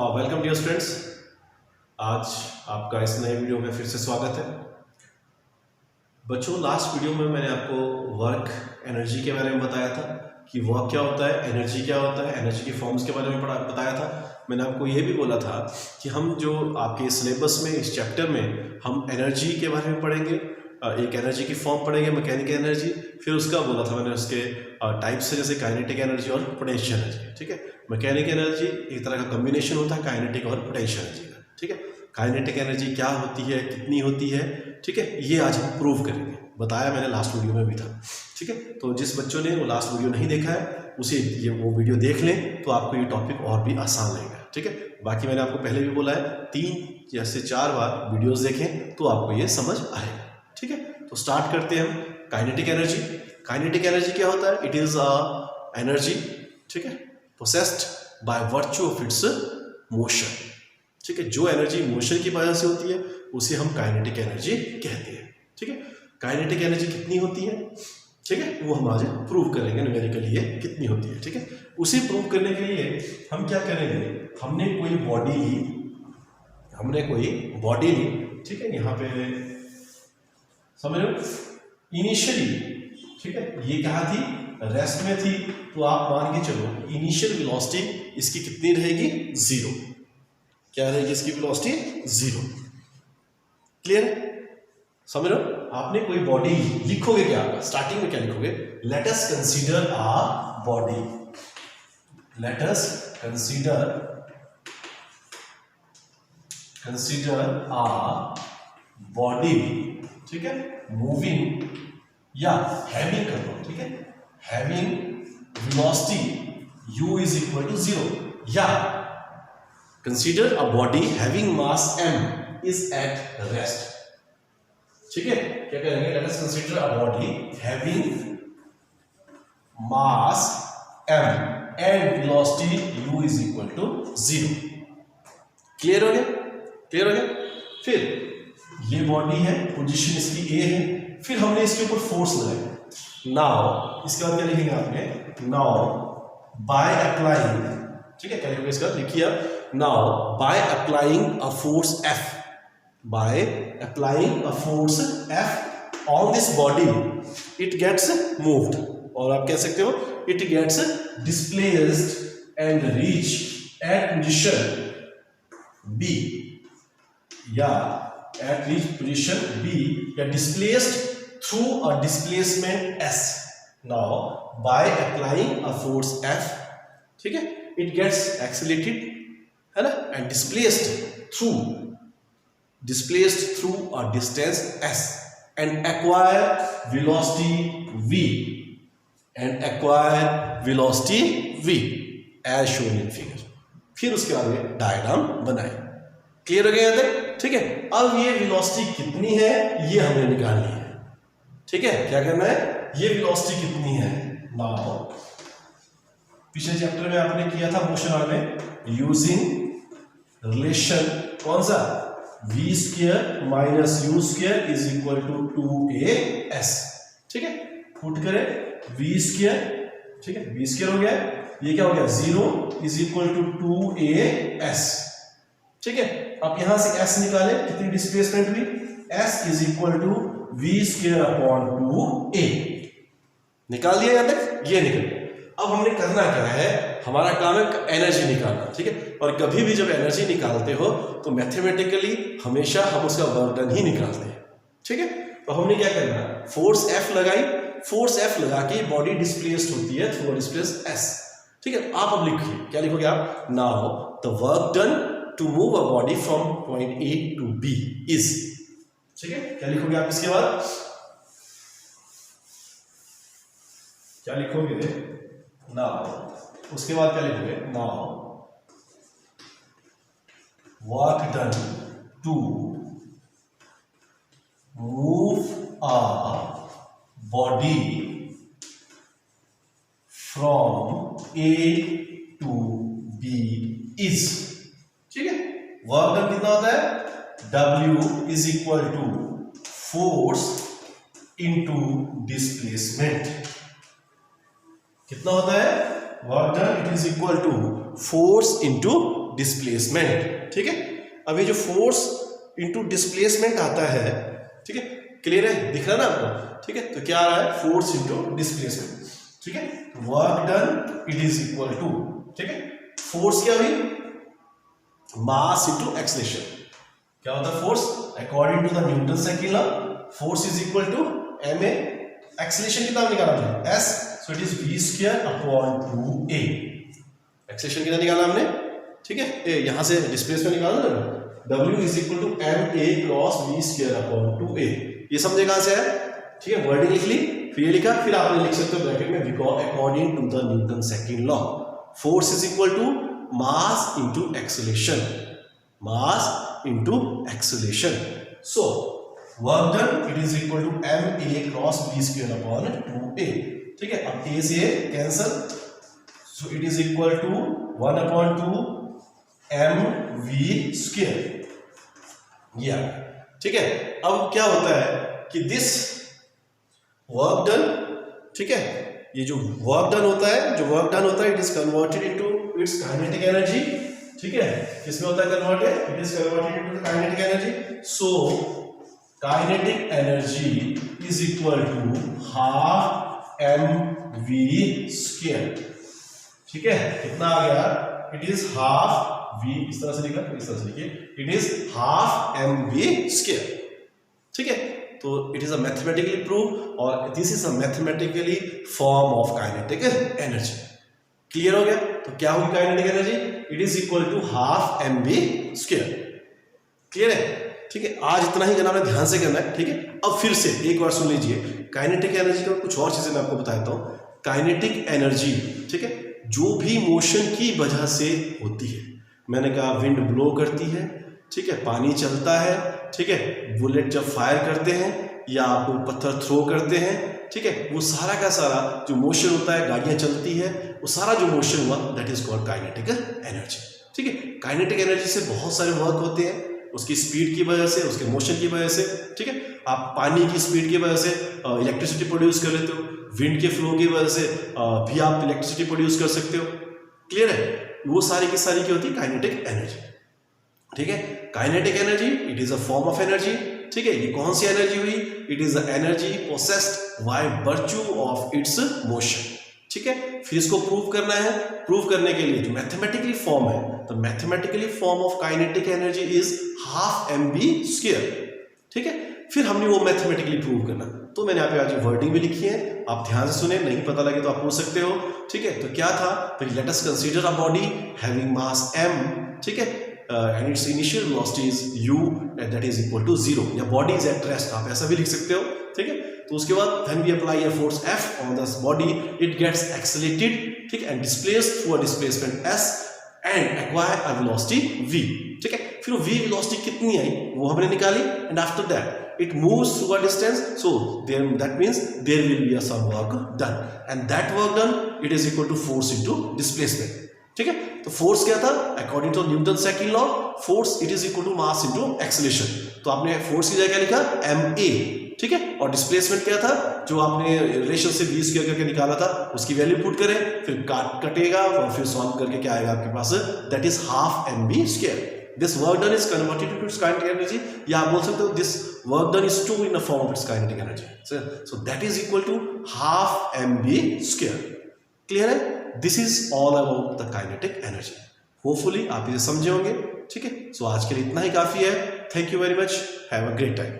Welcome dear students. आज आपका इस नए वीडियो में फिर से स्वागत है। बच्चों, लास्ट वीडियो में मैंने आपको वर्क एनर्जी के बारे में बताया था कि वर्क क्या होता है, एनर्जी क्या होता है, एनर्जी की फॉर्म्स के बारे में बताया था। मैंने आपको ये भी बोला था कि हम जो आपके सिलेबस में इस चैप्टर में हम एनर्जी के बारे में पढ़ेंगे, एक एनर्जी की फॉर्म पढ़ेंगे, मैकेनिकल एनर्जी। फिर उसका बोला था मैंने उसके टाइप्स से, जैसे काइनेटिक एनर्जी और पोटेंशियल एनर्जी। ठीक है, मैकेनिकल एनर्जी एक तरह का कॉम्बिनेशन होता है काइनेटिक और पोटेंशियल एनर्जी का। ठीक है, काइनेटिक एनर्जी क्या होती है, कितनी होती है, ठीक है, ये आज हम प्रूव करेंगे। बताया मैंने लास्ट वीडियो में भी था। ठीक है, तो जिस बच्चों ने वो लास्ट वीडियो नहीं देखा है उसे वो वीडियो देख लें तो आपको ये टॉपिक और भी आसान लगेगा। ठीक है, बाकी मैंने आपको पहले भी बोला है 3 या 4 बार वीडियोस देखें तो आपको ये समझ आएगा। ठीक है, तो स्टार्ट करते हैं हम। Kinetic energy. काइनेटिक एनर्जी क्या होता है? इट इज अ एनर्जी, ठीक है, possessed by virtue of its motion. ठीक है, जो एनर्जी मोशन की वजह से होती है उसे हम काइनेटिक एनर्जी कहते हैं। ठीक है, काइनेटिक एनर्जी कितनी होती है, ठीक है, वो हम आज प्रूव करेंगे न्यूमेरिकली ये कितनी होती है। ठीक है, उसे प्रूव करने के लिए हम क्या करेंगे, हमने कोई बॉडी ली, ठीक है, यहाँ पे समझ लो इनिशियली, ठीक है, ये कहाँ थी, रेस्ट में थी, तो आप मान के चलो इनिशियल वेलोसिटी इसकी कितनी रहेगी, 0। क्या रहेगी इसकी वेलोसिटी? 0। क्लियर? समझ लो, आपने कोई बॉडी लिखोगे क्या, स्टार्टिंग में क्या लिखोगे, let us consider a body, let us consider a body, ठीक है, मूविंग या हैविंग कर लो, ठीक है, having velocity u is equal to 0, या consider a body having mass m is at rest. ठीक है, क्या करेंगे, let us consider a body having mass m and velocity u is equal to 0। Clear हो गया? क्लियर हो गया? फिर ये बॉडी है, पोजीशन इसकी A है, फिर हमने इसके ऊपर फोर्स लगाया। नाउ इसके बाद क्या लिखेंगे आपने, नाउ बाय अप्लाइंग, ठीक है, क्या लिखोगे इसका, लिखिए now by applying a force F, by applying a force F on this body it gets moved, और आप कह सकते हो it gets displaced and reach at position B, या at reach position B, या displaced through a displacement S. Now by applying a force F, ठीक है, it gets accelerated, है ना, and displaced through a distance S and acquire velocity V as shown in figure। फिर उसके बाद में diagram बनाए। क्लियर हो गया यहाँ तक? ठीक है, अब ये वेलोसिटी कितनी है ये हमें निकालनी है। ठीक है, क्या करना है, ये वेलोसिटी कितनी है। नाउ पिछले चैप्टर में आपने किया था मोशन लॉ में, यूजिंग रिलेशन कौन सा, v square minus u square is equal to 2as। ठीक है, पुट करें v स्क्वायर, ठीक है, v स्क्वायर हो गया, ये क्या हो गया, 0 इज इक्वल टू 2as। ठीक है, आप यहां से s निकाले, कितनी डिस्प्लेसमेंट हुई, s is equal to v square upon 2a। निकाल दिया यहां तक, ये निकल गया। अब हमने करना क्या है, हमारा काम है एनर्जी निकालना। ठीक है, और कभी भी जब एनर्जी निकालते हो तो मैथमेटिकली हमेशा हम उसका वर्क डन ही निकालते हैं। ठीक है, तो हमने क्या करना, फोर्स F लगाई, फोर्स F लगा के बॉडी डिस्प्लेस्ड होती है थ्रू डिस्प्लेस्ड S। ठीक है, आप अब लिखिए, क्या लिखोगे आप, now the work done to move a body from point A to B is, ठीक है, क्या लिखोगे आप इसके बाद, क्या लिखोगे, नाउ उसके बाद क्या लिखोगे, now work done to move a body from A to B is, ठीक है, वर्क डन कितना होता है, W is equal to force into displacement. कितना होता है work done, it is equal to force into displacement. ठीक है, अब ये जो फोर्स इंटू डिस्प्लेसमेंट आता है, ठीक है, क्लियर है, दिख रहा है ना आपको? ठीक है, तो क्या आ रहा है? Force into displacement. ठीक है, work done it is equal to, ठीक है, फोर्स क्या हुई? Mass into acceleration. क्या होता है force? According to the Newton second law, force is equal to ma, acceleration कितना निकाला हमने? s, so it is v square upon 2a। Acceleration कितना निकाला हमने? ठीक है, ए यहां से डिस्प्लेसमेंट निकाला ना, w is equal to ma cross v square upon 2a। ये समझे कहां से है? ठीक है, वर्डिंग लिख ली, फिर ये लिखा, फिर आपने लिख सकते हो ब्रैकेट में because according to the Newton second law, force is equal to mass into acceleration, mass into acceleration. So work done it is equal to ma cross v square upon 2a। ठीक है, अब a से cancel, so it is equal to 1 upon 2 mv square. या ठीक है, अब क्या होता है कि दिस वर्क डन, ठीक है, ये जो वर्क डन होता है, जो वर्क डन होता है, it is converted into its kinetic energy. ठीक है, किसमें होता है converted? It is converted into kinetic energy. So kinetic energy is equal to half mv square. ठीक है, कितना आ गया? इट इज हाफ v, इस तरह से लिखा, इस तरह से लिखिए, it is half mv square. ठीक है, तो it is a mathematically prove और this is a mathematically form of kinetic energy. Clear हो गया? तो क्या होगी kinetic energy? It is equal to half mv square. Clear है? ठीक है, आज इतना ही करना है, ध्यान से करना है। ठीक है, अब फिर से एक बार सुन लीजिए, काइनेटिक एनर्जी का कुछ और चीजें मैं आपको बताता हूं। काइनेटिक एनर्जी, ठीक है, जो भी मोशन की वजह से होती है, मैंने कहा विंड ब्लो करती है, ठीक है, पानी चलता है, ठीक है, बुलेट जब फायर करते हैं या आप पत्थर थ्रो करते हैं, ठीक है, वो सारा का सारा जो मोशन होता है, गाड़ियां चलती है, वो सारा जो मोशन हुआ that is called kinetic energy. ठीक है, काइनेटिक एनर्जी से बहुत सारे वर्क होते हैं, उसकी स्पीड की वजह से, उसके मोशन की वजह से। ठीक है, आप पानी की स्पीड की वजह से इलेक्ट्रिसिटी प्रोड्यूस कर लेते हो, विंड के फ्लो की वजह से भी आप इलेक्ट्रिसिटी प्रोड्यूस कर सकते हो। क्लियर है? वो सारी की सारी क्या होती है? Kinetic energy. ठीक है, kinetic energy it is a form of energy. ठीक है, ये कौन सी एनर्जी हुई? It is the energy possessed by virtue of its motion. ठीक है, फिर इसको प्रूव करना है। प्रूव करने के लिए जो मैथमेटिकली फॉर्म है, तो mathematically form of kinetic energy is half mv square. ठीक है, फिर हमने वो मैथमेटिकली प्रूव करना, तो मैंने यहाँ पे आज वर्डिंग भी लिखी है, आप ध्यान से सुने, नहीं पता लगे तो आप पूछ सकते हो। ठीक है, तो क्या था? तो late us consider a body having mass m, ठीक है, and its initial velocity is u and that is equal to 0, या body is at rest, आप ऐसा भी लिख सकते हो। ठीक है, तो उसके बाद when we apply a force F on this body, it gets accelerated, ठीक है, and displaced through a displacement s and acquire a velocity v। ठीक है, फिर v velocity कितनी आई वो हमने निकाली, and after that it moves through a distance, so then that means there will be a some work done, and that work done it is equal to force into displacement। ठीक है, तो force क्या था? According to Newton second law, force it is equal to mass into acceleration. तो आपने force की जगह क्या लिखा? ma। ठीक है, और डिस्प्लेसमेंट क्या था? जो आपने रिलेशन से v स्क्वायर करके निकाला था, उसकी वैल्यू पुट करें, फिर कटेगा और फिर सॉल्व करके क्या आएगा आपके पास? That is half mv square. This work done is converted to its kinetic energy, या आप बोल सकते हो this work done is 2 in the form of its kinetic energy. So that is equal to half mv square. Clear है? This is all about the kinetic energy. Hopefully आप इसे समझे होंगे। ठीक है, सो आज के लिए इतना ही काफी है। Thank you very much, have a great time.